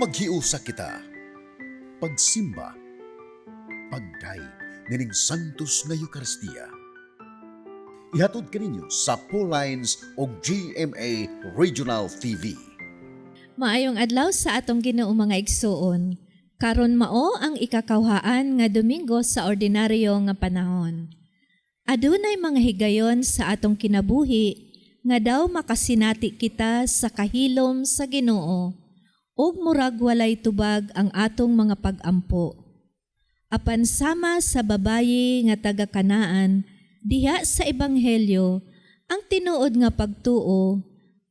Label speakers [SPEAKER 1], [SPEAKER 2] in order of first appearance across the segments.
[SPEAKER 1] Maghiusa kita, pagsimba, pagdaig nining Santos nga Eucharistia. Ihatod kaninyo sa Pauline's o GMA Regional TV.
[SPEAKER 2] Maayong adlaw sa atong Ginoo mga igsuon. Karon mao ang ikakawhaan nga Domingo sa ordinaryo nga panahon. Adunay mga higayon sa atong kinabuhi nga daw makasinati kita sa kahilom sa Ginoo ug murag walay tubag ang atong mga pag-ampo. Apan sama sa babayi nga taga Kanaan diha sa ebanghelyo ang tinuod nga pagtuo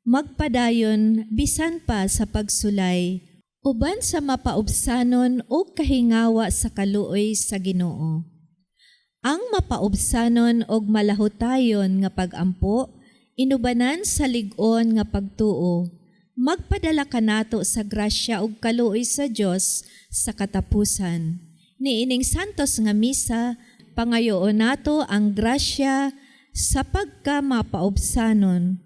[SPEAKER 2] magpadayon bisan pa sa pagsulay uban sa mapaubsanon o kahingawa sa kaluoy sa Ginoo. Ang mapaubsanon og malahutayon nga pag-ampo inubanan sa lig-on nga pagtuo magpadala kanato sa grasya ug kaluoy sa Dios sa katapusan. Niining santos nga misa pangayoon nato ang grasya sa pagkamapaubsanon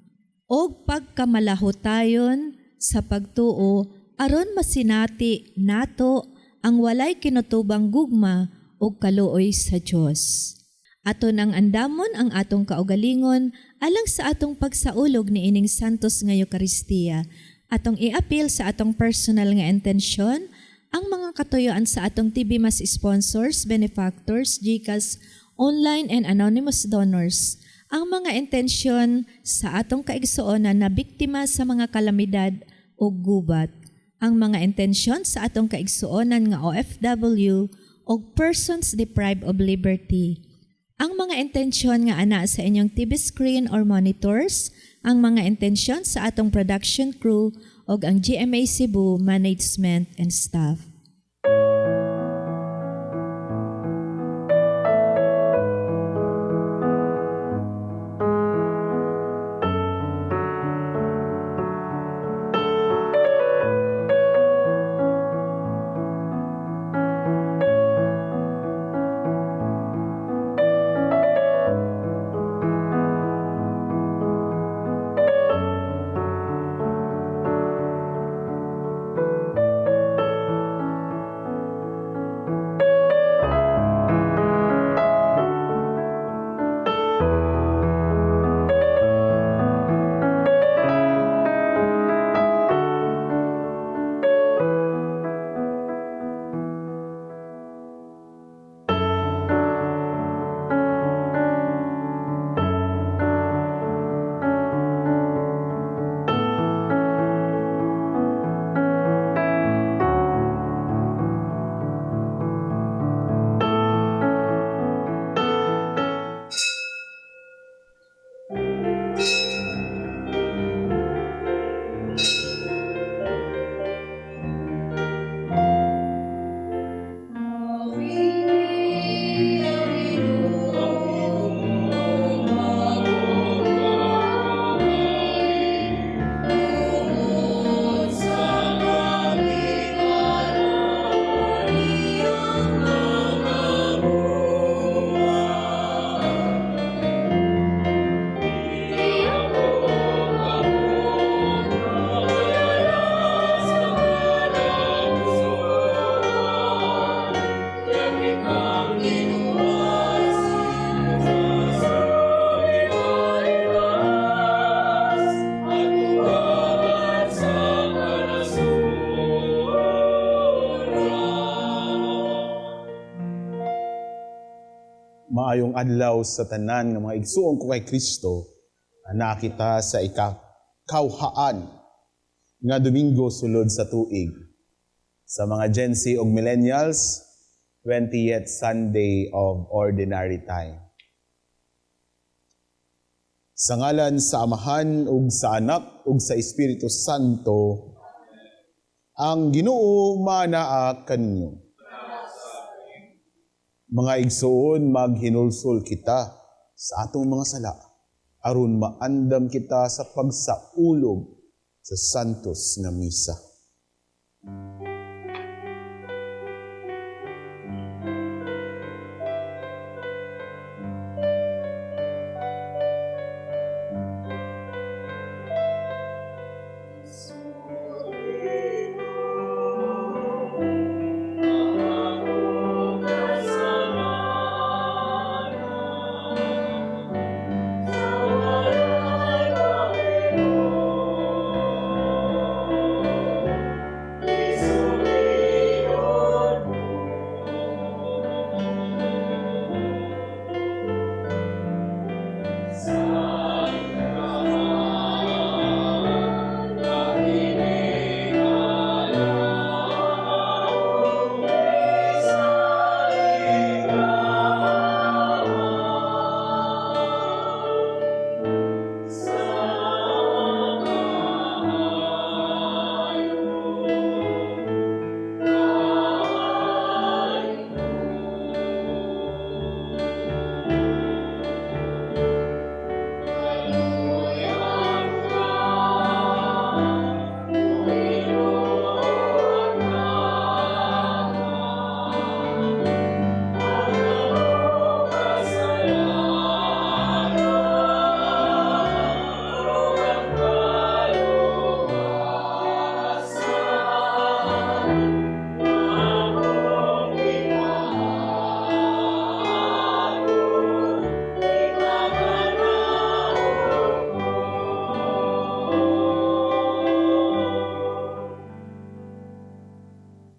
[SPEAKER 2] og pagkamalahutayon sa pagtuo aron masinati nato ang walay kinutubang gugma ug kaluoy sa Dios. Aton ang andamon ang atong kaugalingon alang sa atong pagsaulog ni ining santos nga Eucharistia. Atong i-appeal sa atong personal nga intensyon ang mga katuyoan sa atong TV Mas sponsors, benefactors, GCash, online and anonymous donors. Ang mga intensyon sa atong kaigsuonan na biktima sa mga kalamidad o gubat. Ang mga intensyon sa atong kaigsuonan nga OFW o persons deprived of liberty. Ang mga intensyon nga ana sa inyong TV screen or monitors, ang mga intensyon sa atong production crew o ang GMA Cebu management and staff.
[SPEAKER 3] Maayong adlaw sa tanan ng mga igsuon ko kay Kristo, na kita sa ikakawhaan nga Domingo sulod sa tuig. Sa mga Gen Z ug Millennials, 20th Sunday of Ordinary Time. Sa ngalan sa Amahan ug sa Anak ug sa Espiritu Santo, ang Ginoo manaa kaninyo. Mga igsuon, maghinulsol kita sa atong mga sala, aron maandam kita sa pagsaulog sa santos nga misa.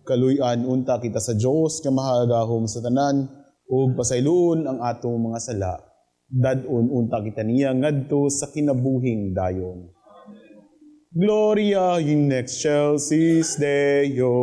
[SPEAKER 3] kaluy-an unta kita sa Dios nga mahagahom sa tanan ug pasaylon ang atong mga sala. Dadon unta kita niya ngadto sa kinabuhing dayon. Gloria in excelsis Deo.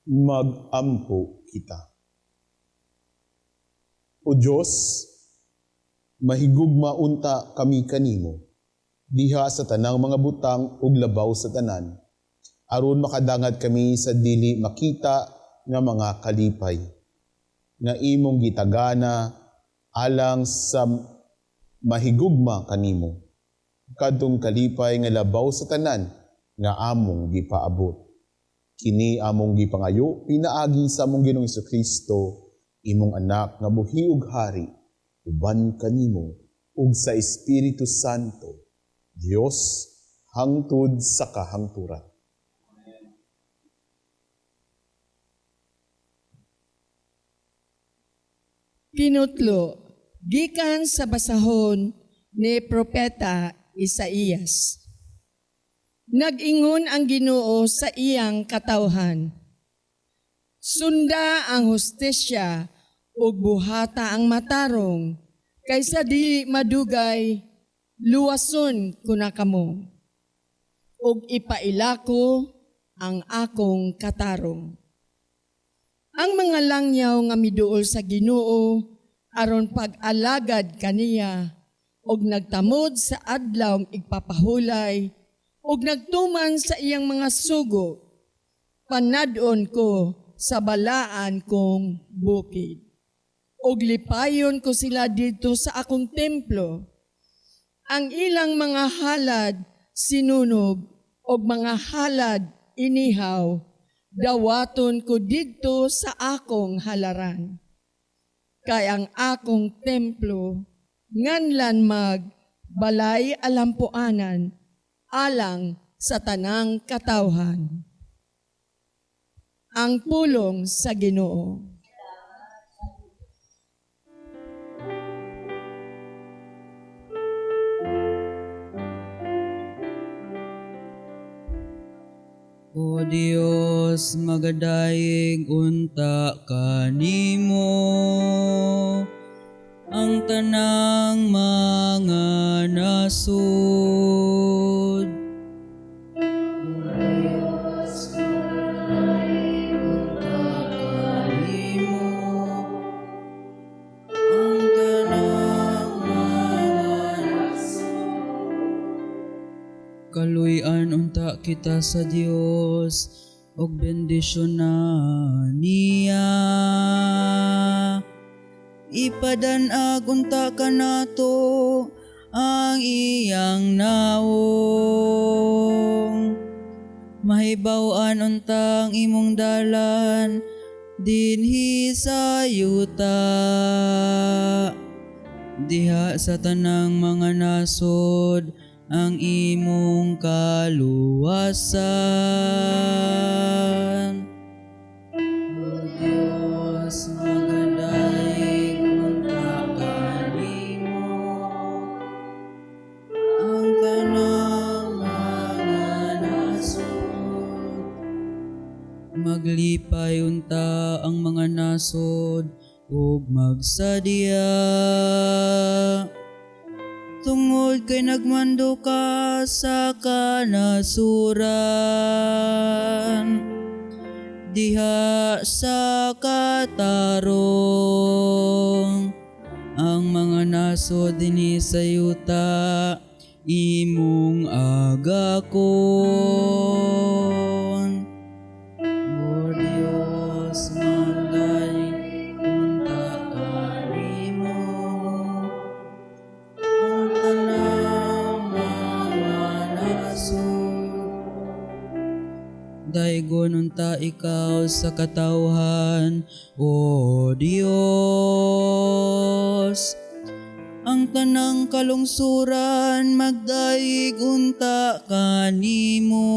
[SPEAKER 3] Mag-ampo kita. O Diyos, mahigugma unta kami kanimo, diha sa tanang mga butang ug labaw sa tanan, aron makadangad kami sa dili makita nga mga kalipay, nga imong gitagana alang sa mahigugma kanimo, kadtong kalipay nga labaw sa tanan nga among gipaabot. Kini among gipangayo pinaagi sa among Ginoong Jesucristo, imong anak nga buhi ug hari, uban kanimo ug sa Espiritu Santo, Dios hangtod sa kahangturan.
[SPEAKER 4] Kinutlo, gikan sa basahon ni Propeta Isaías. Nag-ingon ang Ginoo sa iyang katawhan. Sunda ang hustisya ug buhata ang matarong, kaysa dili madugay, luwason kuna kamo. Ug ipailako ang akong katarong. Ang mga langyaw nga miduol sa Ginoo aron pag-alagad kaniya ug nagtamod sa adlaw igpapahulay ug nagtuman sa iyang mga sugo, panadon ko sa balaan kong bukid. Ug lipayon ko sila dito sa akong templo. Ang ilang mga halad sinunog ug mga halad inihaw, dawaton ko didto sa akong halaran. Kay ang akong templo, nganlan balay alampuanan, alang sa tanang katawhan. Ang pulong sa Ginoo.
[SPEAKER 5] O Dios, magadayeg unta kanimo ang tanang mga nasud. O Dios, magadayeg unta kanimo ang tanang mga nasud. Kaluy-an unta kita sa Dios og bendisyon na niya. Ipadanag unta kanato ang iyang naong. Mahibaw-an untang imong dalan dinhi sa yuta. Diha sa tanang mga nasod ang imong kaluwasan. O Diyos, magadayeg unta kanimo ang tanang mga nasod. Maglipay unta ang mga nasod ug magsadya. Tungod kay nagmando ka sa kanasuran, diha sa katarong, ang mga nasod dinhi sa yuta, imong agakon. O Dios, magadayeg unta kanimo ang tanang mga nasod. Daygon unta ikaw sa katawhan, O Dios. Ang tanang kalungsuran magdaig unta kanimo.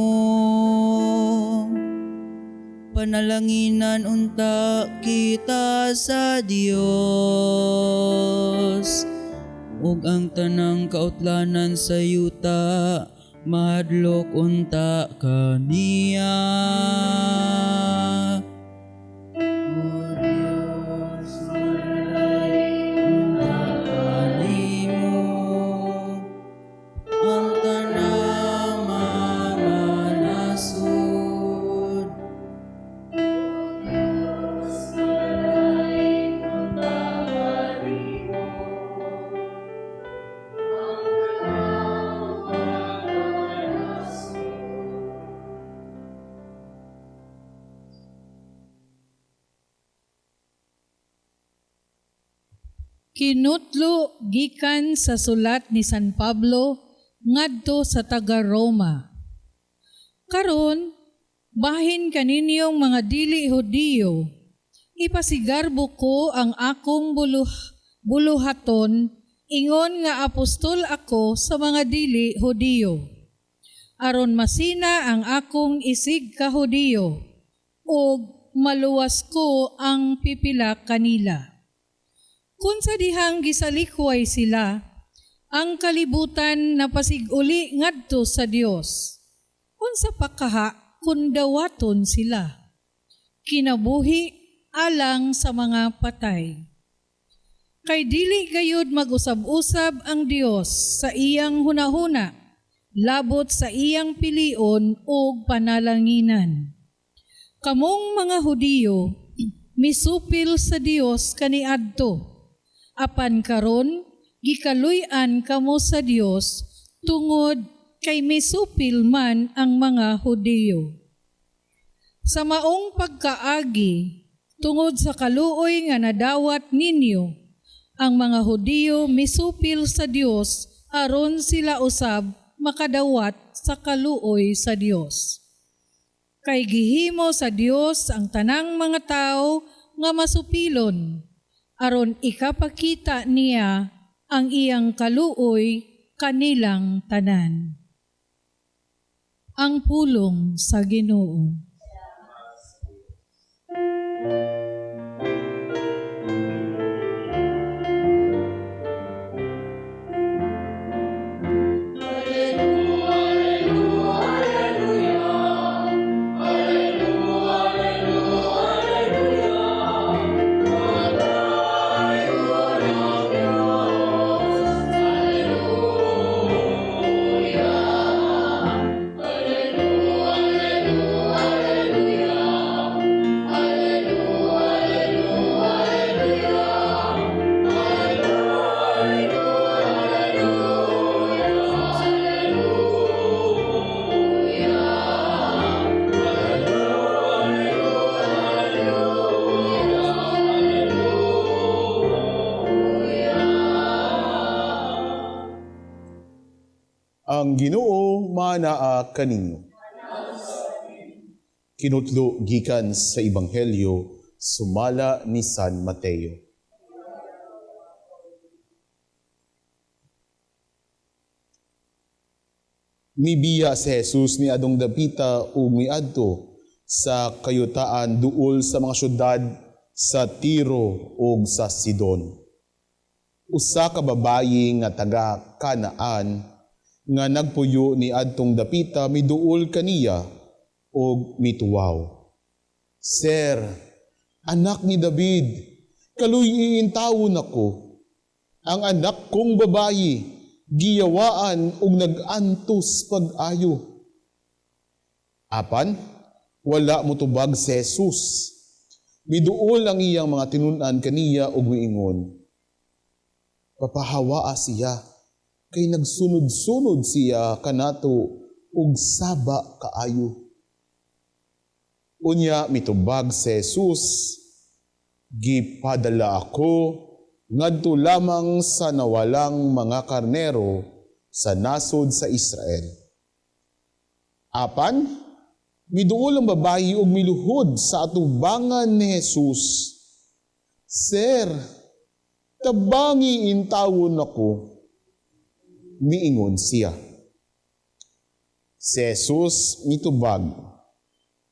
[SPEAKER 5] Panalanginan unta kita sa Dios. Ug ang tanang kautlanan sa yuta mahadlok unta kaniya. O Dios, magadayeg unta kanimo ang tanang mga nasod.
[SPEAKER 6] Kinutlo gikan sa sulat ni San Pablo ngadto sa taga Roma. Karon, bahin kaninyong mga dili Hudiyo, ipasigarbo ko ang akong buluhaton ingon nga apostol ako sa mga dili Hudiyo. Aron masina ang akong isig ka Hudiyo, ug maluwas ko ang pipila kanila. Kung sa dihang gisalikway sila, ang kalibutan na pasiguli ngadto sa Dios. Kung sa pakaha, kundawaton sila. Kinabuhi alang sa mga patay. Kay dili gayud mag-usab-usab ang Dios sa iyang hunahuna, labot sa iyang pilion ug panalanginan. Kamong mga Hudiyo, misupil sa Dios kaniadto. Apan karon, gikaluy-an kamo sa Dios tungod kay misupil man ang mga Hudiyo. Sa maong pagkaagi, tungod sa kaluoy nga nadawat ninyo, ang mga Hudiyo misupil sa Dios aron sila usab makadawat sa kaluoy sa Dios. kay gihimo sa Dios ang tanang mga tao nga masupilon, aron ikapakita niya ang iyang kaluoy kanilang tanan. Ang pulong sa Ginoo.
[SPEAKER 3] Ang Ginoo manaa kaninyo. Kinutlo gikan sa Ebanghelyo sumala ni San Mateo. Mibiya si Jesus ni adong dapita ug miadto sa kayutaan duol sa mga syudad sa Tiro ug sa Sidon. Usa ka babayi nga taga Kanaan nga nagpuyo ni adtong dapita miduol kaniya og mituwaw. Sir, anak ni David, kaluy iintawon ako. Ang anak kong babayi, giyawaan og nag-antos pag-ayo. Apan, wala motubag si Jesus. Miduol ang iyang mga tinun-an kaniya og miingon. Papahawaa siya, kay nagsunod-sunod siya kanato ug saba kaayo. Unya mitubag si Jesus, gipadala ako ngadto lamang sa nawalang mga karnero sa nasod sa Israel. Apan, miduol ang babayi ug miluhod sa atubangan ni Jesus. Sir, tabangi intawon ako. Miingon siya. Si Jesus mitubag,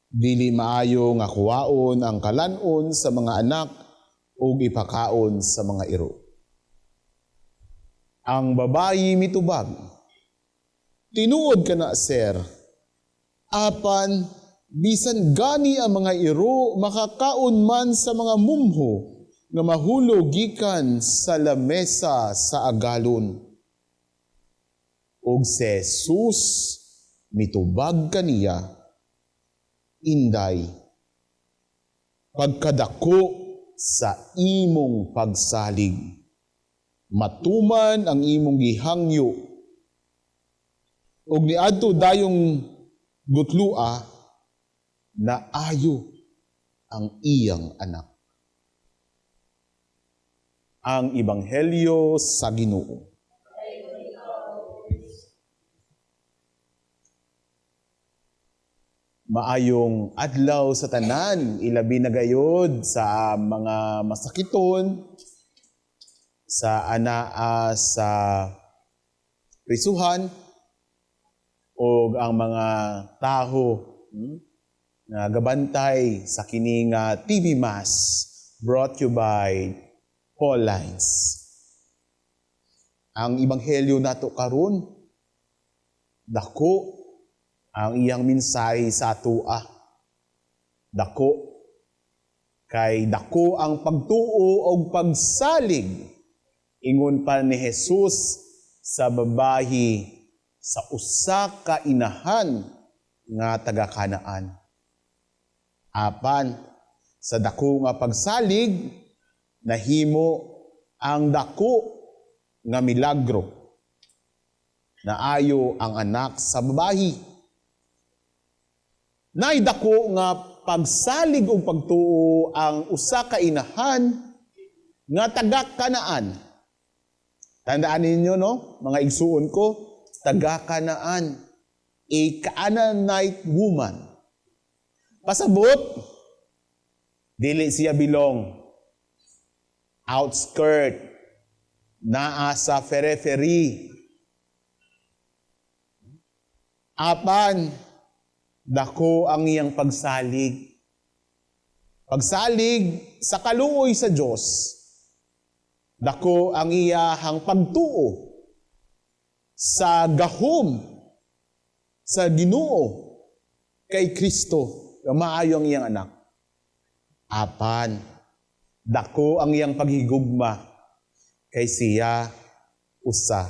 [SPEAKER 3] dili maayo nga kuwaon ang kalanon sa mga anak ug ipakaon sa mga iro. Ang babayi mitubag, tinuod ka na, sir, apan bisan gani ang mga iro makakaon man sa mga mumho nga mahulog gikan sa lamesa sa agalon. Og si Jesus mitubag kaniya, Inday, pagkadako sa imong pagsalig, matuman ang imong gihangyo, og niadto dayong gutlua na ayo ang iyang anak. Ang Ebanghelyo sa Ginoo. Maayong adlaw sa tanan, ilabi na gayod sa mga masakiton, sa anaa sa prisuhan, o ang mga taho na gabantay sa kining TV Mass brought to you by Paul Lines. Ang Ebanghelyo nato karon, dako ang iyang mensahe sa atua. Dako. Kay dako ang pagtuo o pagsalig. Ingon pa ni Jesus sa babayi sa usa ka inahan nga taga Kanaan. Apan, sa dako nga pagsalig, nahimo ang dako nga milagro. Naayo ang anak sa babayi. Naidako nga pagsalig o pagtuo ang usa ka inahan nga taga Kanaan. Tandaan ninyo, no? Mga igsuon ko, taga Kanaan. A Canaanite woman. Pasabot, dili siya bilong. Outskirt, naa sa periphery. Apan, dako ang iyang pagsalig. Pagsalig sa kaluoy sa Diyos. Dako ang iyahang pagtuo sa gahom sa Ginoo kay Kristo nga maayo ang iyang anak. Apan, dako ang iyang paghigugma kay siya usa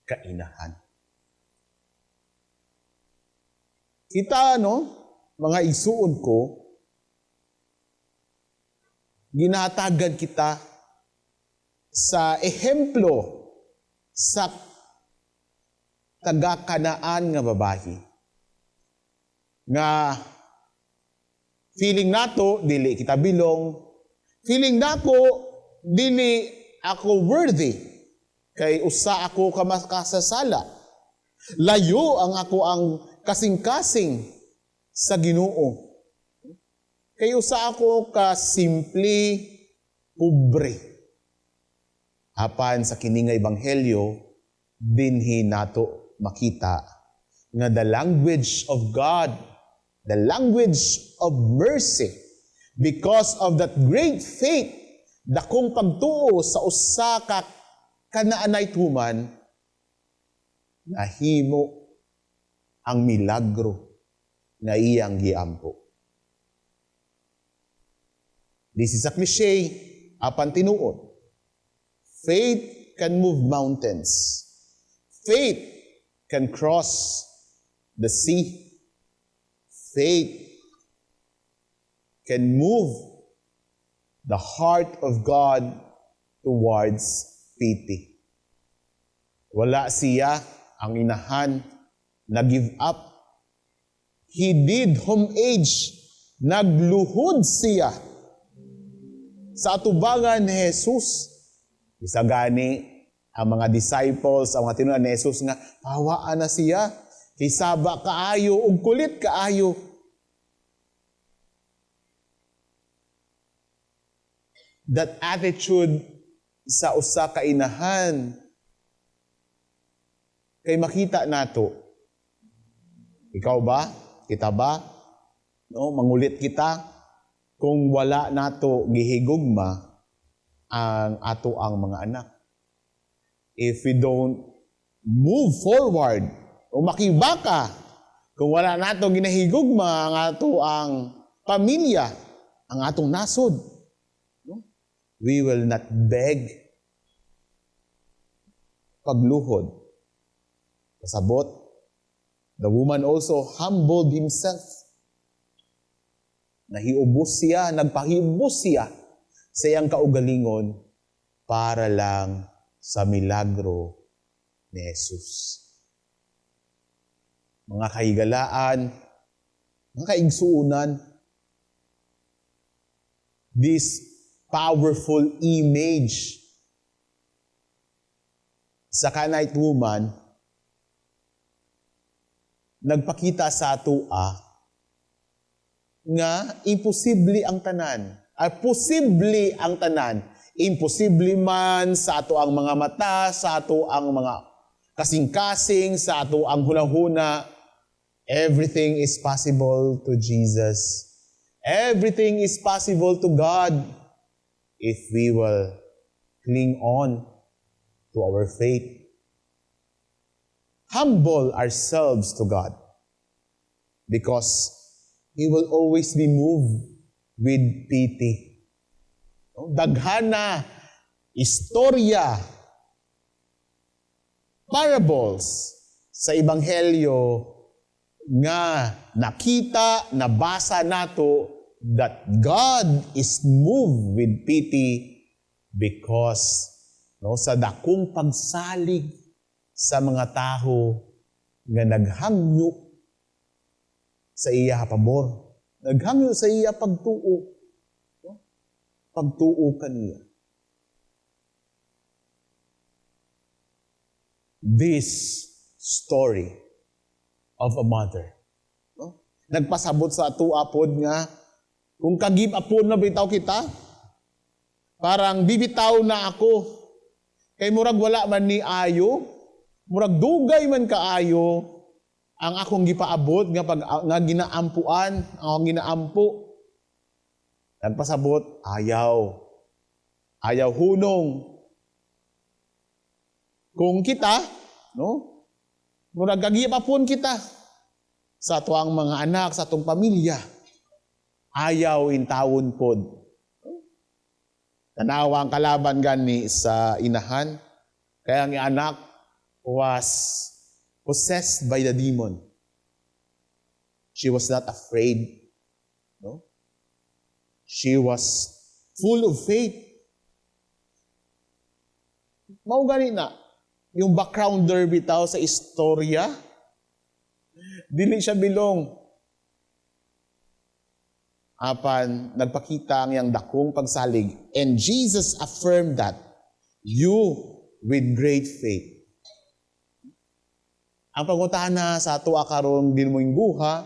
[SPEAKER 3] ka inahan. Kita, mga igsuon ko, ginahatagan kita sa ehemplo sa taga-Kanaan nga babae. Nga feeling nato, dili kita bilong. Feeling nako, dili ako worthy. Kay usa ako ka makasasala. Layo ang ako ang kasing-kasing sa Ginoo. Kay usa ako ka simple, pobre. Apan sa kini nga ebanghelyo, dinhi nato makita nga the language of God, the language of mercy, because of that great faith, dakong pagtuo sa usa ka Kanaanite woman, nahimo ang milagro na iyang giampo. This is a cliche, apan tinuod. Faith can move mountains. Faith can cross the sea. Faith can move the heart of God towards pity. Wala siya ang inahan na give up. He did homage. Nagluhod siya sa atubangan ni Jesus. Isa gani ang mga disciples, ang mga tinunan ni Jesus nga, hawaan na siya. Kisaba kaayo, ug kulit kaayo. That attitude sa usa ka inahan kay makita nato. Ikaw ba? Kita ba? Mangulit kita kung wala nato gihigugma ang ato ang mga anak. If we don't move forward o makibaka kung wala nato ginahigugma ang ato ang pamilya, ang atong nasod, we will not beg pagluhod. Pasabot, the woman also humbled himself. Nahiubos siya, nagpahibos siya sa iyang kaugalingon para lang sa milagro ni Jesus. Mga kahigalaan, mga kaigsuunan, this powerful image sa Canaanite woman nagpakita sa atua nga imposible ang tanan. Posible ang tanan. Imposible man sa ato ang mga mata, sa ato ang mga kasing-kasing, sa ato ang hunahuna. Everything is possible to Jesus. Everything is possible to God if we will cling on to our faith. Humble ourselves to God because He will always be moved with pity. Daghana, istorya, parables sa Ebanghelyo nga nakita, nabasa nato that God is moved with pity because sa dakong pagsalig sa mga taho nga naghangyo sa iya pabor. Naghangyo sa iya pagtuo. Pagtuo kaniya. This story of a mother nagpasabot sa ato apod nga, kung kagib apod na bitaw kita, parang bibitaw na ako. Kay murag wala man ni ayo, murag dugay man kaayo, ang akong gipaabot nga ginaampuan, ang akong ginaampo. Nagpasabot, ayaw. Ayaw hunong. Kung kita, no? Murag kagipapon kita sa tuang mga anak, sa atong pamilya. Ayaw intawon pod. Tanawa ang kalaban gani sa inahan. Kaya ang anak was possessed by the demon. She was not afraid. No? She was full of faith. Mao gani na yung backgrounder bitaw sa istorya, dili siya bilong. Apan nagpakita ang yang dakong pagsalig, and Jesus affirmed that you with great faith. Ang pangutana sa ato karon din mo'ng buha,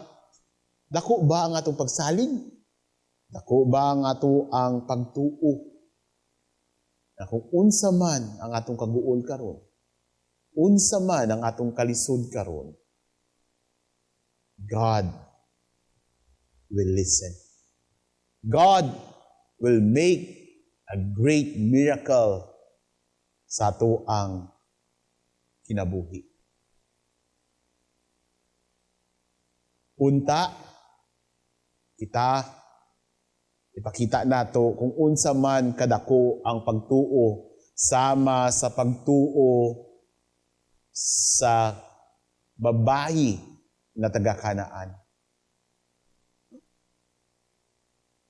[SPEAKER 3] dako ba ang atong pagsalig? Dako ba ang ato ang pagtuo? Na kung unsa man ang atong kaguol karon, unsa man ang atong kalisod karon, God will listen. God will make a great miracle sa ato ang kinabuhi. Unta, kita, ipakita nato kung unsa man kadako ang pagtuo sama sa pagtuo sa babayi na taga-Kanaan.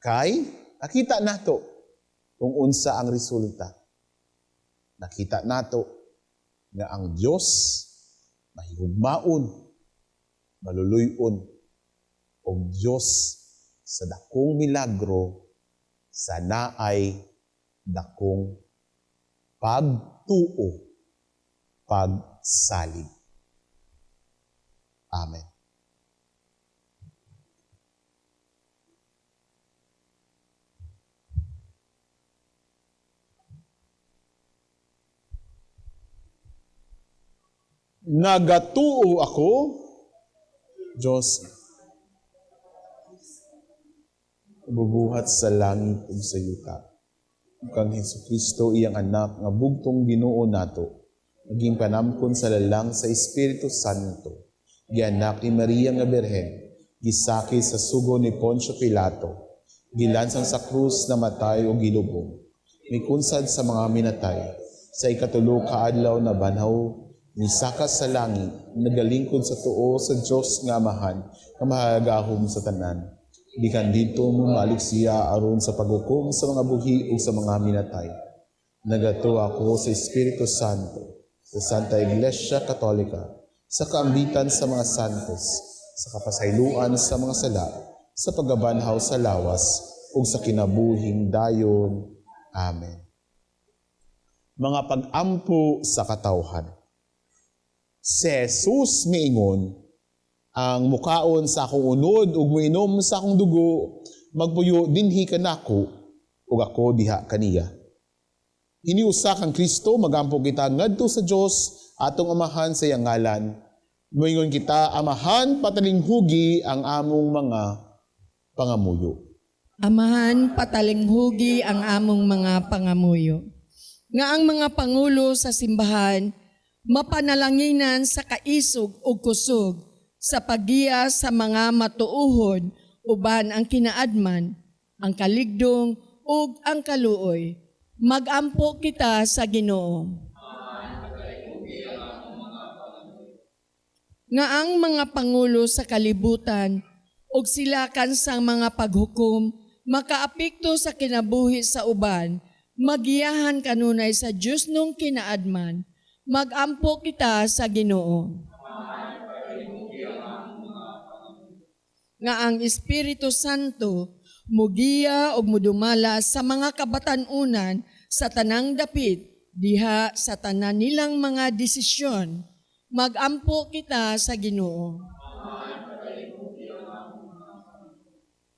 [SPEAKER 3] Kay, nakita nato kung unsa ang resulta. Nakita nato nga ang Diyos mahigugmaon, maluluyon, o Diyos sa dakong milagro sa naay dakong pagtuo, pagsalig. Amen. Nagatuo ako, Diyos, bubuhat sa langit ug sa yuta. Kang Hesukristo iyang anak nga bugtong Ginoo nato, naging panamkon sa lalang sa Espiritu Santo, gianak ni Maria nga Birhen, gisakit sa sugo ni Poncio Pilato, gilansang sa krus na matay o gilubong, mikunsad sa mga minatay, sa ikatulo ka adlaw na banhaw, nisakas sa langit, nagalingkod sa tuo sa Diyos nga Amahan, nga mahagahom sa tanan. Gikan dito mo malik siya aron sa paghukom sa mga buhi o sa mga minatay. Nagato ako sa Espiritu Santo, sa Santa Iglesia Katolika, sa kaambitan sa mga santos, sa kapasayloan sa mga sala, sa paggabanhaw sa lawas, ug sa kinabuhing dayon. Amen. Mga pag-ampo sa katawhan. Si Jesus miingon, ang mukaon sa akong unod ug muinom sa akong dugo, magpuyo dinhi kanako ug ako diha kaniya. Hiniusa kang Kristo, magampo kita ngadto sa Dios atong Amahan sa iyang ngalan. Moingon kita, Amahan, patalinghugi ang among mga pangamuyo.
[SPEAKER 4] Amahan, patalinghugi ang among mga pangamuyo. Nga ang mga pangulo sa simbahan, mapanalanginan sa kaisog o kusog, sa pagiya sa mga matuuhod, uban ang kinaadman, ang kaligdong, ug ang kaluoy. Magampo kita sa Ginoo. Nga ang mga pangulo sa kalibutan, ug silakan sang mga paghukom, makaapekto sa kinabuhi sa uban, magiyahan kanunay sa Diyos nung kinaadman, magampo kita sa Ginoo. Nga ang Espiritu Santo mugiya og mudumala sa mga kabatan-unan sa tanang dapit diha sa tanan nilang mga desisyon, magampo kita sa Ginoo.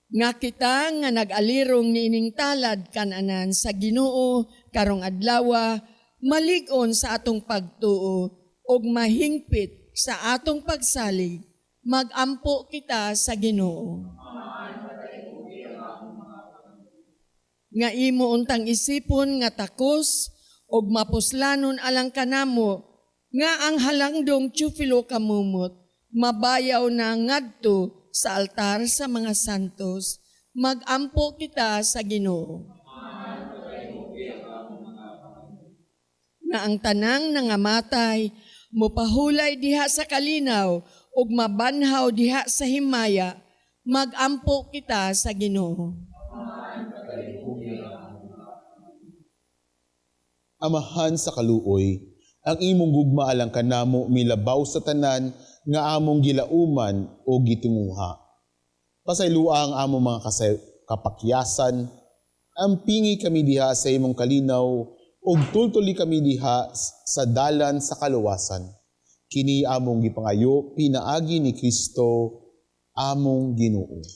[SPEAKER 4] Nga kita nga nag-alirong niining talad kananan sa Ginoo karong adlaw, malig-on sa atong pagtuo ug mahingpit sa atong pagsalig, magampo kita sa Ginoo. Nga imo untang isipon nga takos ug mapuslanon alang kanamo nga ang halangdong Teofilo kamumot mabayaw na ngadto sa altar sa mga santos, magampo kita sa Ginoo. Nga ang tanang nangamatay, mopahulay diha sa kalinaw, ug mabanhaw diha sa himaya, magampo kita sa Ginoo.
[SPEAKER 3] Amahan sa kaluoy, ang imong gugma alang kanamo milabaw sa tanan nga among gilauman o gitinguha. Pasayloa ang among mga kapakyasan, ampingi kami diha sa imong kalinaw ug tultuli kami diha sa dalan sa kaluwasan. Kini among gipangayo pinaagi ni Kristo among Ginoo.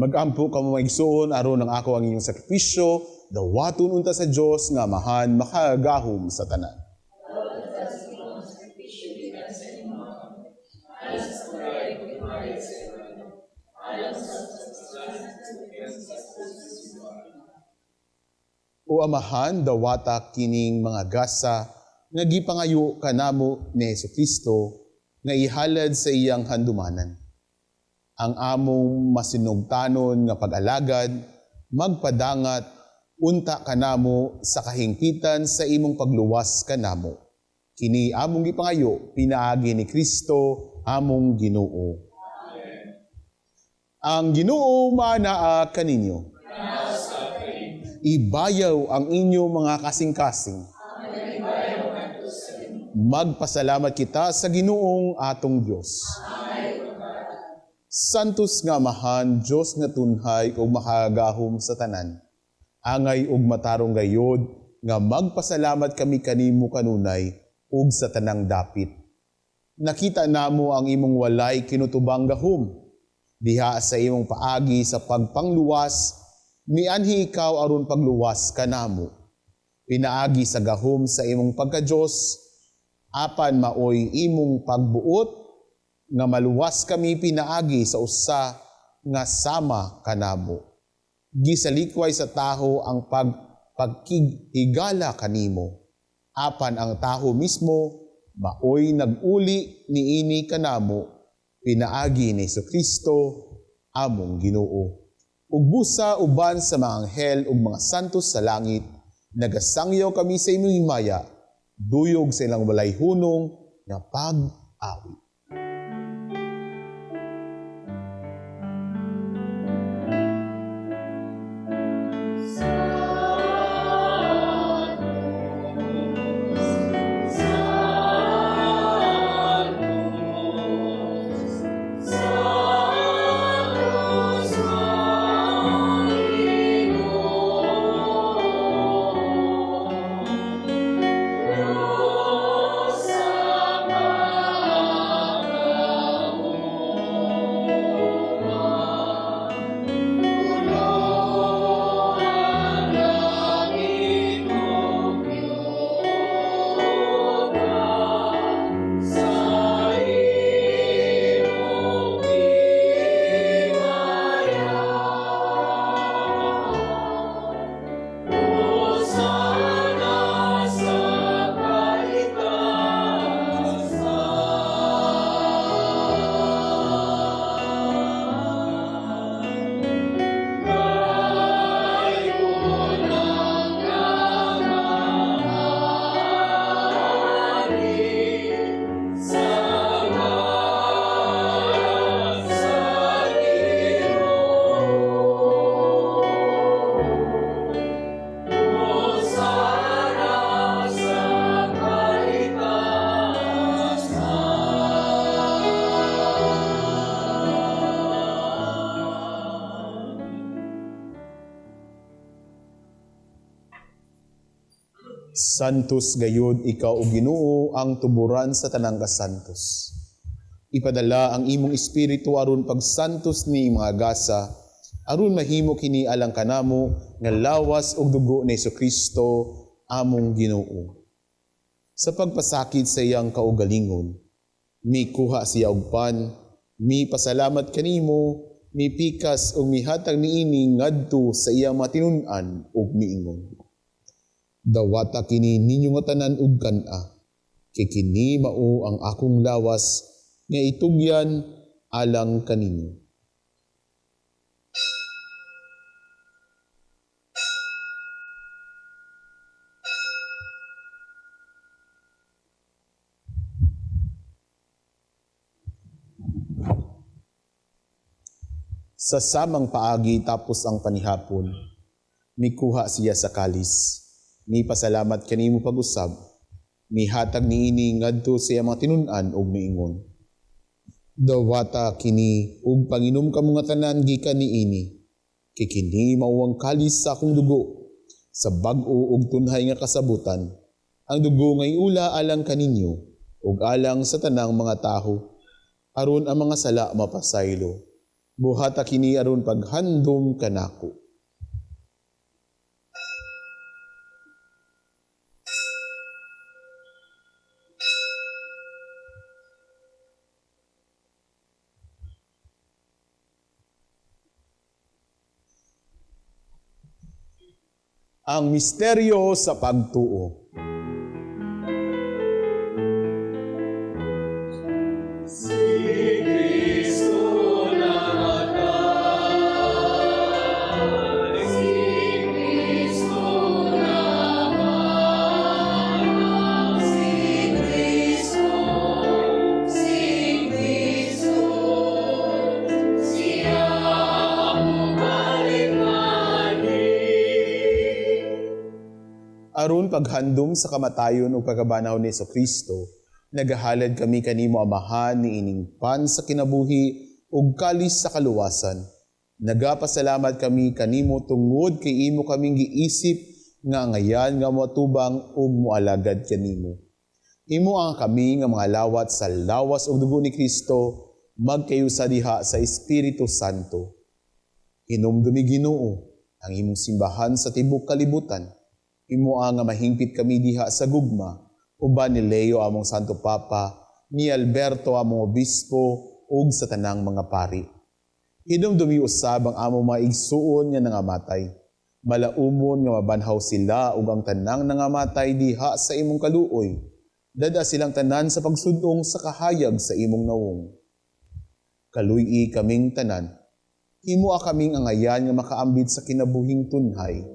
[SPEAKER 3] Magampo ka mo maigsoon aron ng ako ang inyong sakripisyo, dawaton unta sa Dios nga mahan makagahom sa tanan. O Amahan, dawata kining mga gasa nga gipangayo kanamo ni Jesucristo nga ihalad sa iyang handumanan. Ang among masinugtanon nga pag-alagad, magpadangat, unta kanamo sa kahingpitan sa imong pagluwas kanamo. Kini among gipangayo, pinaagi ni Kristo, among Ginoo. Ang Ginoo manaa kaninyo. Ibayaw ang inyong mga kasing-kasing. Magpasalamat kita sa Ginoong atong Diyos. Santos nga Amahan, Diyos nga tunhay ug makagahom sa tanan. Angay ug matarong gayod nga magpasalamat kami kanimo kanunay ug sa tanang dapit. Nakita namo ang imong walay kinutubang gahom. Diha sa imong paagi sa pagpangluwas, mianhi ikaw aron pagluwas kanamo. pinaagi sa gahom sa imong pagka-Diyos, apan maoy imong pagbuot, nga maluwas kami pinaagi sa usa nga sama kanamo. Gisalikway sa taho ang pagkigigala kanimo, apan ang taho mismo maoy nag-uli niini kanamo, pinaagi ni Jesucristo among Ginoo. Ug busa uban sa mga anghel ug mga santos sa langit, nagasangyaw kami sa imong himaya, duyog sa ilang walay hunong nga pag-awit. Santos gayud ikaw o Ginoo ang tuburan sa tanang kasantos. Ipadala ang imong espiritu aron pagsantos ni mga gasa, aron mahimo kini alang kanamo nga lawas og dugo ni Jesucristo among Ginoo. Sa pagpasakit sa iyang kaugalingon, mikuha siya og pan, mipasalamat kanimo, mipikas og mihatag niini ngadto sa iyang matinun-an ug miingon. Dawata kini ninyo nga tanan ug kan-a, kay kini mao ang akong lawas nga itugyan alang kaninyo. Sa samang paagi tapos ang panihapon, mikuha siya sa kalis. Ni pasalamat kanimo pag-usab, ni hatag niini ngadto sa iyang mga tinun-an ug miingon. Dawata kini ug panginom kamo nga tanan gikan niini, kay kini mao ang kalis sa akong dugo, sa bag-o ug tunhay nga kasabutan, ang dugo nga iula alang kaninyo ug alang sa tanang mga taho, aron ang mga sala mapasaylo. Buhata kini aron paghandom kanako. Ang misteryo sa pagtuo. Aron paghandom sa kamatayon ug pagkabanaw ni Jesucristo, nagahalad kami kanimo amahan ni ining pan sa kinabuhi ug kalis sa kaluwasan. Nagapasalamat kami kanimo tungod kay imo kaming giisip nga ngayan nga moatubang ug moalagad kanimo. Imo ang kami nga mga lawat sa lawas ug dugo ni Kristo magkayusa diha sa Espiritu Santo. Hinumdumi Ginoo ang imong simbahan sa tibok kalibutan. Imo nga mahingpit kami diha sa gugma, uban ni Leo among Santo Papa, ni Alberto among obispo, ug sa tanang mga pari. Hinumdumi usab ang among mga igsuon nga nangamatay. Malaumon nga mabanhaw sila ug ang tanang nangamatay diha sa imong kaluoy. Dada silang tanan sa pagsudong sa kahayag sa imong nawong. Kaluy kaming tanan. Himoa kaming angayan nga makaambit sa kinabuhing tunhay.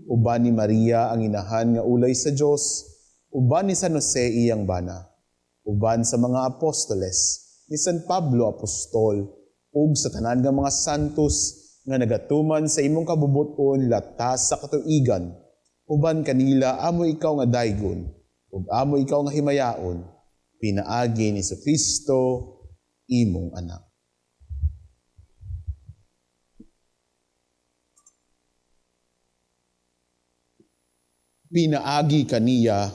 [SPEAKER 3] Uban ni Maria ang inahan nga ulay sa Dios, uban ni San Jose iyang bana, uban sa mga apostoles, ni San Pablo apostol, ug sa tanan nga mga santos nga nagatuman sa imong kabubuton latas sa katuigan, uban kanila amo ikaw nga daygon, ug amo ikaw nga himayaon, pinaagi ni Kristo imong anak. Pinaagi kaniya,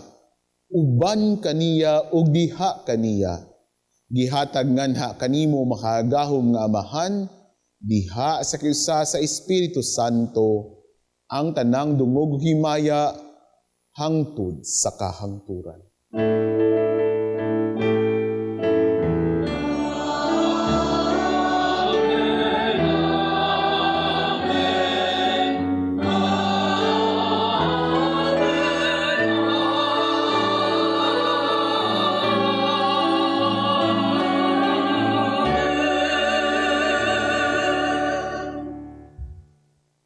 [SPEAKER 3] uban kaniya ug diha kaniya. Gihatag nganha kanimo makagahom nga amahan, diha sa kiusa sa Espiritu Santo, ang tanang dungog himaya hangtod sa kahangturan.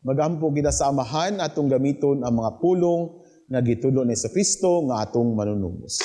[SPEAKER 3] Magampo kita sa amahan atong gamiton ang mga pulong nga gitulo ni Kristo nga atong manunubos.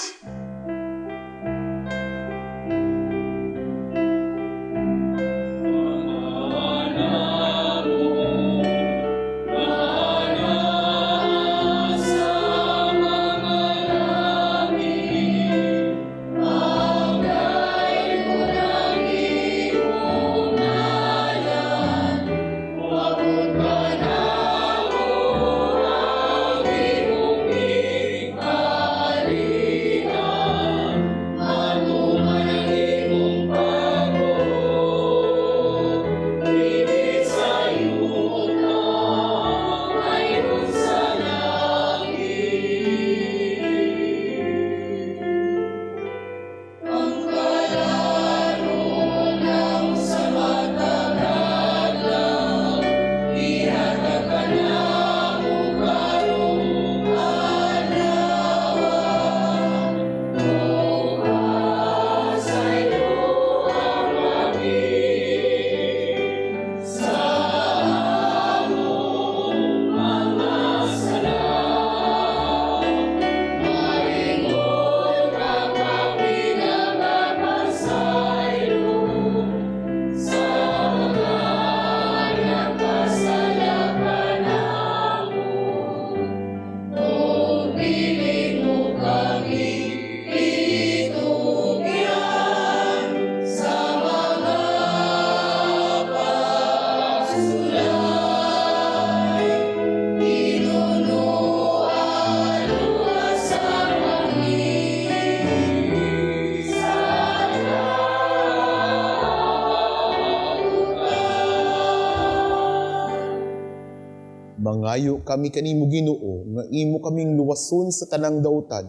[SPEAKER 3] Mangayo kami kanimo Ginoo nga imo kaming luwason sa tanang dautan.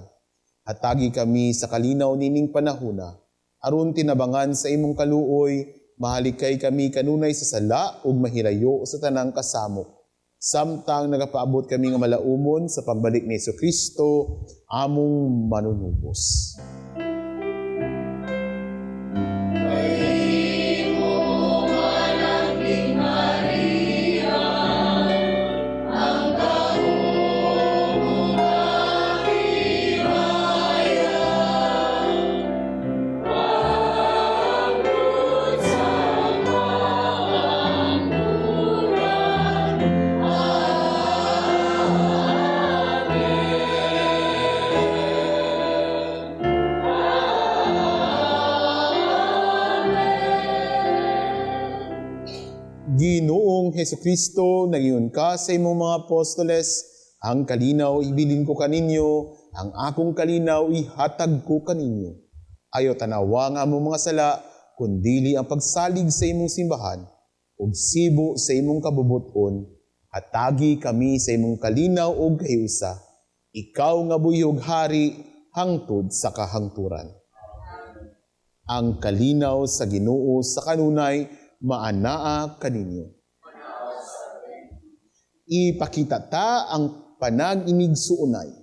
[SPEAKER 3] Hatagi kami sa kalinaw nining panahona, aron tinabangan sa imong kaluoy, mahalikay kami kanunay sa sala ug mahirayo sa tanang kasamo. Samtang nagapaabot kami nga malaumon sa pagbalik ni Kristo, among manunubos. Ginoong Hesukristo, nagiyon ka sa imong mga apostoles, ang kalinaw ibilin ko kaninyo, ang akong kalinaw ihatag ko kaninyo. Ayo tanawa nga among mga sala, kundili ang pagsalig sa imong simbahan, ug sibo sa imong kabubuton, hatagi kami sa imong kalinaw ug kahiusa, Ikaw nga buyog hari hangtod sa kahangturan. Ang kalinaw sa Ginoo sa kanunay maanaa kaninyo. Ipakita ta ang panag-inigsuunay.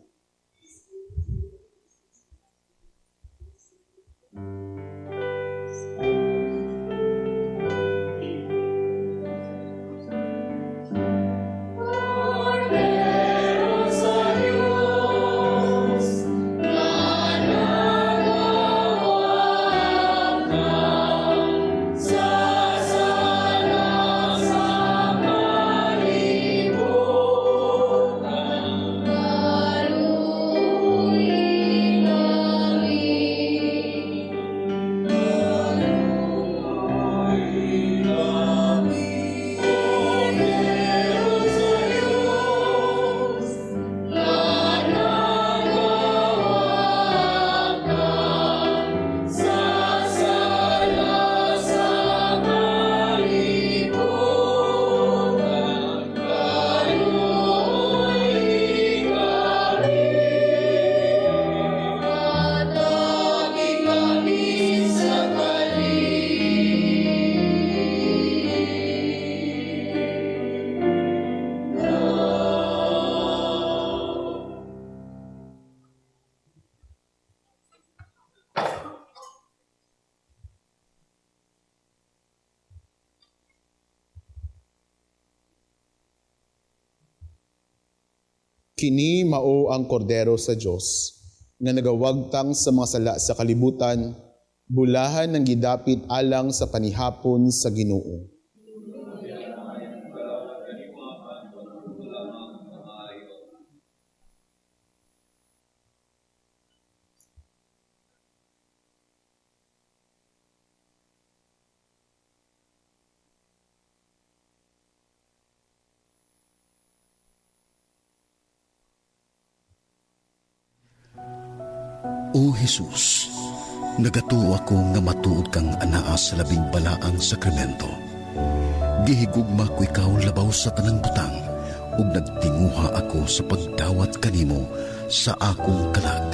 [SPEAKER 3] Kini mao ang kordero sa Dios nga nagawagtang sa mga sala sa kalibutan, bulahan ng gidapit alang sa panihapon sa Ginoo.
[SPEAKER 1] O Jesus, nagatuo ako nga matuod kang anaa sa labing balaang sakramento. Gihigugma ko ikaw labaw sa tanang butang, ug nagtinguha ako sa pagdawat kanimo sa akong kalag.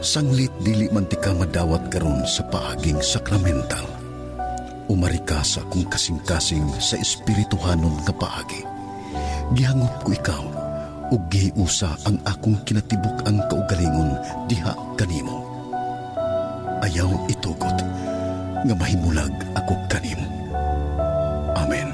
[SPEAKER 1] Sanglit dili man ti ka madawat karon sa paaging sakramental. Umari ka sa akong kasing-kasing sa espirituhanon nga paagi. Gihangop ko ikaw, ug gihiusa ang akong kinatibuk ang kaugalingon diha kanimo. Ayaw itugot nga mahimulag ako kanimo. Amen.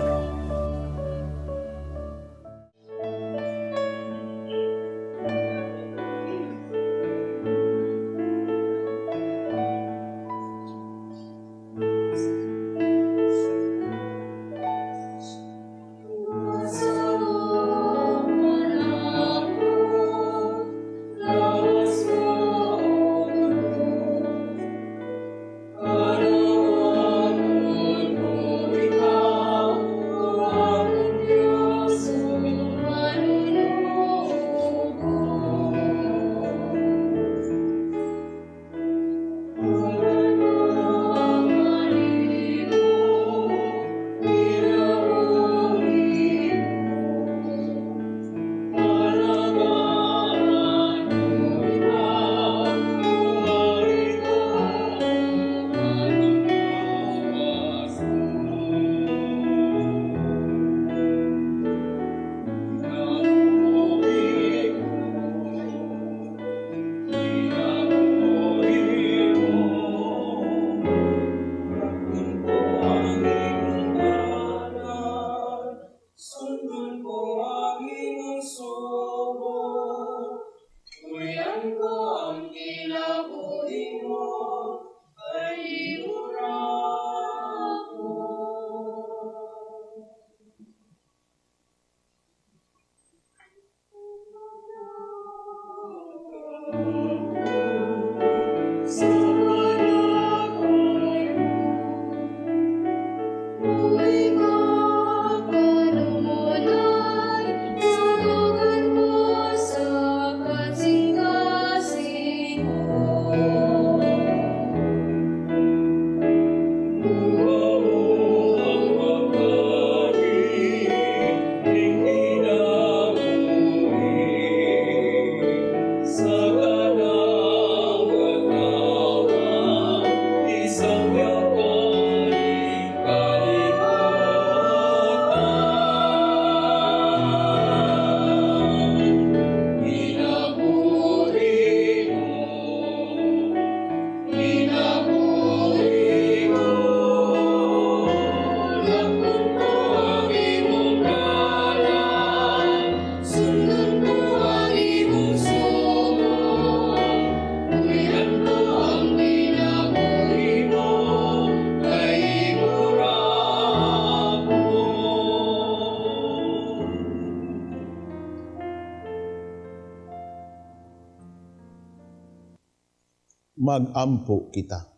[SPEAKER 3] magampo kita.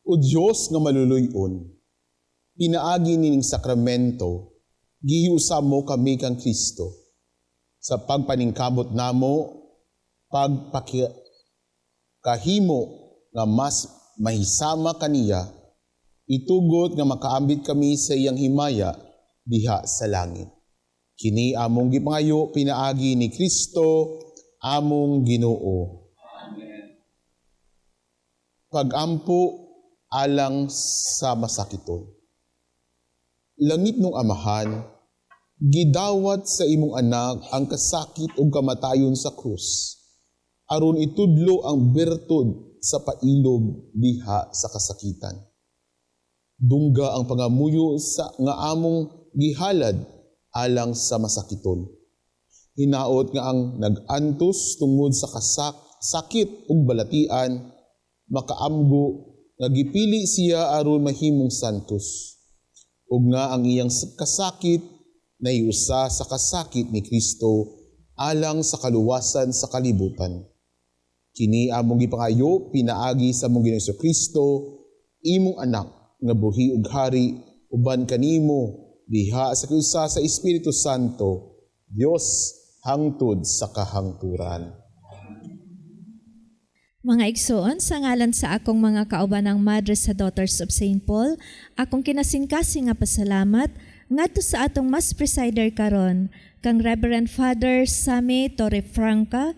[SPEAKER 3] O Diyos nga maluluyon, pinaagi nining sakramento, gihiusa mo kami kang Kristo, sa pagpaningkamot namo, kahimo nga mas mahisama kaniya, itugot nga makaambit kami sa iyang himaya diha sa langit. Kini among gipangayo pinaagi ni Kristo, among Ginoo. Pagampo alang sa masakiton. Langit nung Amahan, gidawat sa imong anak ang kasakit ug kamatayon sa krus, aron itudlo ang bertud sa pailog diha sa kasakitan. Dungga ang pangamuyo sa nga among gihalad alang sa masakiton. Hinaot nga ang nag-antos tungod sa sakit ug balatian, makaamgo nga gipili siya aron mahimong santos. Ug nga ang iyang kasakit naiusa sa kasakit ni Kristo alang sa kaluwasan sa kalibutan. Kini among gipangayo pinaagi sa among Ginoong Kristo, imong anak nga buhi ug hari uban kanimo diha sa kiusa sa Espiritu Santo, Dios hangtod sa kahangturan.
[SPEAKER 2] Mga igsoon, sa ngalan sa akong mga kaubanang madre sa Daughters of St. Paul, akong kinasingkasing nga pasalamat ngadto sa atong Mass Presider karon kang Reverend Father Sammy Torrefranca,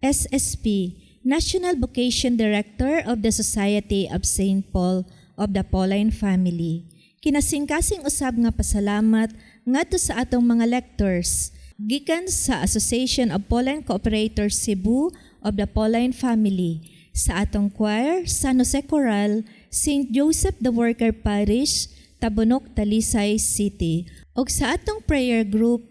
[SPEAKER 2] SSP, National Vocation Director of the Society of St. Paul of the Pauline Family. Kinasingkasing usab nga pasalamat ngadto sa atong mga lectors gikan sa Association of Pauline Cooperators Cebu of the Pauline Family, sa atong choir, San Jose Choral, St. Joseph the Worker Parish, Tabunok, Talisay City, ug sa atong prayer group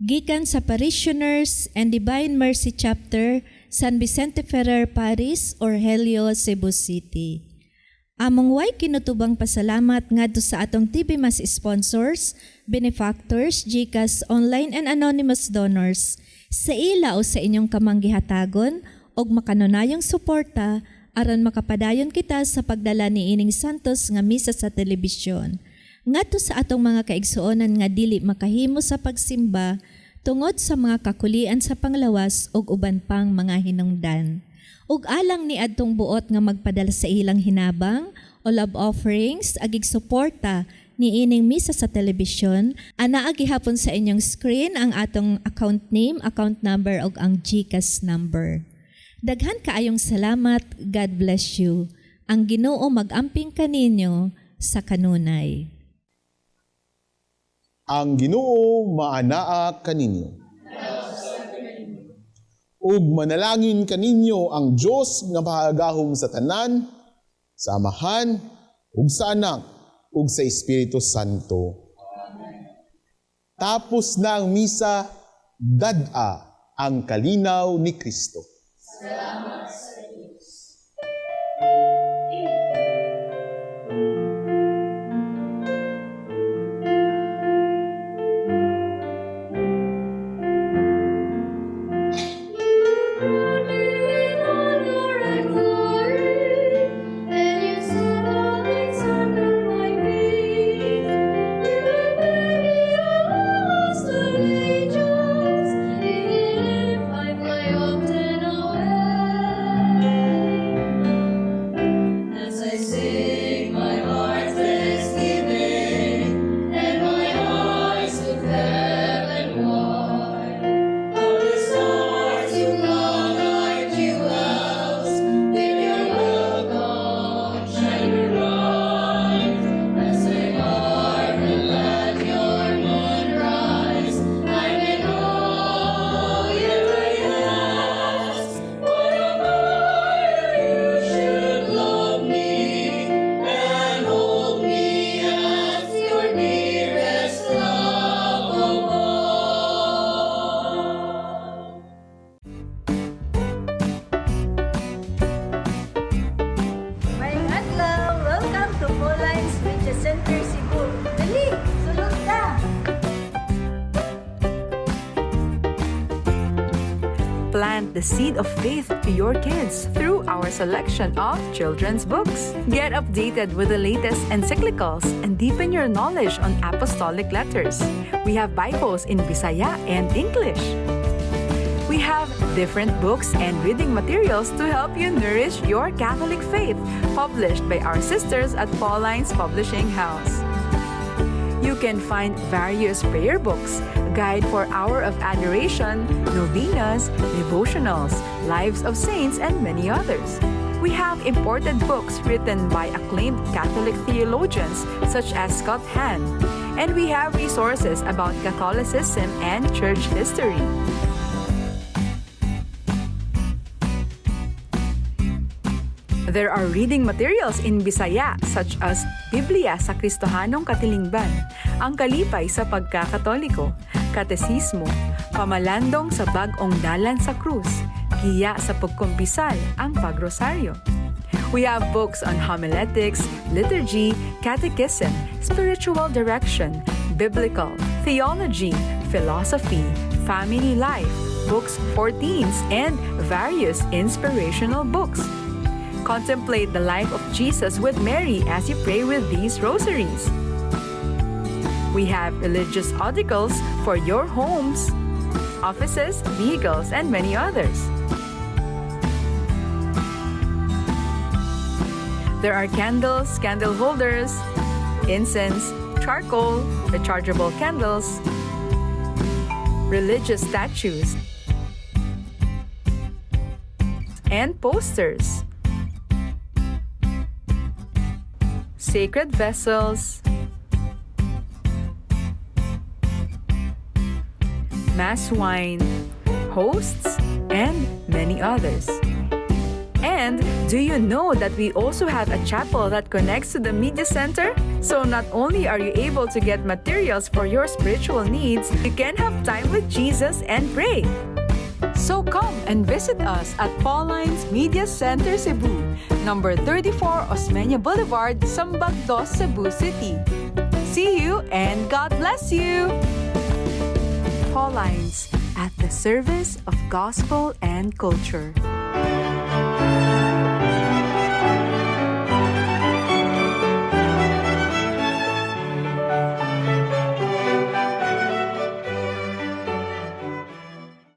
[SPEAKER 2] gikan sa Parishioners and Divine Mercy Chapter, San Vicente Ferrer Parish, Orhelio, Cebu City. Among way kinutubang pasalamat ngadto sa atong TV Mas sponsors, benefactors, GCash, online and anonymous donors, sa ila o sa inyong kamanggihatagon og makanunayong suporta aron makapadayon kita sa pagdala ni ining santos nga misa sa telebisyon. Ngadto sa atong mga kaigsuonan nga dili makahimo sa pagsimba tungod sa mga kakulian sa panglawas ug uban pang mga hinungdan. Ug alang ni adtong buot nga magpadala sa ilang hinabang o love offerings agig suporta ni ining misa sa telebisyon, anaa gihapon sa inyong screen ang atong account name, account number ug ang GCash number. Daghan kaayong salamat. God bless you. Ang Ginoo mag-amping kaninyo sa kanunay.
[SPEAKER 3] Ang Ginoo maanaa kaninyo. Ug manalangin kaninyo ang Dios nga mahagahom sa tanan, sa Amahan, ug sa Anak, ug sa Espiritu Santo. Tapos na ang misa, dad-a ang kalinaw ni Kristo. Salamat sa Diyos.
[SPEAKER 7] If I fly often away. Plant the seed of faith to your kids through our selection of children's books. Get updated with the latest encyclicals and deepen your knowledge on apostolic letters. We have Bibles in Bisaya and English. We have different books and reading materials to help you nourish your Catholic faith, published by our sisters at Pauline's Publishing House. You can find various prayer books, a guide for Hour of Adoration, novenas, devotionals, Lives of Saints, and many others. We have imported books written by acclaimed Catholic theologians such as Scott Hahn, and we have resources about Catholicism and church history. There are reading materials in Bisaya such as Biblia sa Kristohanong Katilingban, Ang Kalipay sa Pagkakatoliko, Katesismo, Pamalandong sa Bag-ong Dalan sa Krus, Giya sa Pagkumpisal, Ang Pagrosaryo. We have books on homiletics, liturgy, catechism, spiritual direction, biblical, theology, philosophy, family life, books for teens, and various inspirational books. Contemplate the life of Jesus with Mary as you pray with these rosaries. We have religious articles for your homes, offices, vehicles, and many others. There are candles, candle holders, incense, charcoal, rechargeable candles, religious statues, and posters. Sacred vessels, mass wine, hosts, and many others. And do you know that we also have a chapel that connects to the media center? So not only are you able to get materials for your spiritual needs, you can have time with Jesus and pray. So come and visit us at Pauline's Media Center Cebu, number 34 Osmeña Boulevard, Sambag 2, Cebu City. See you and God bless you! Pauline's, at the service of gospel and culture.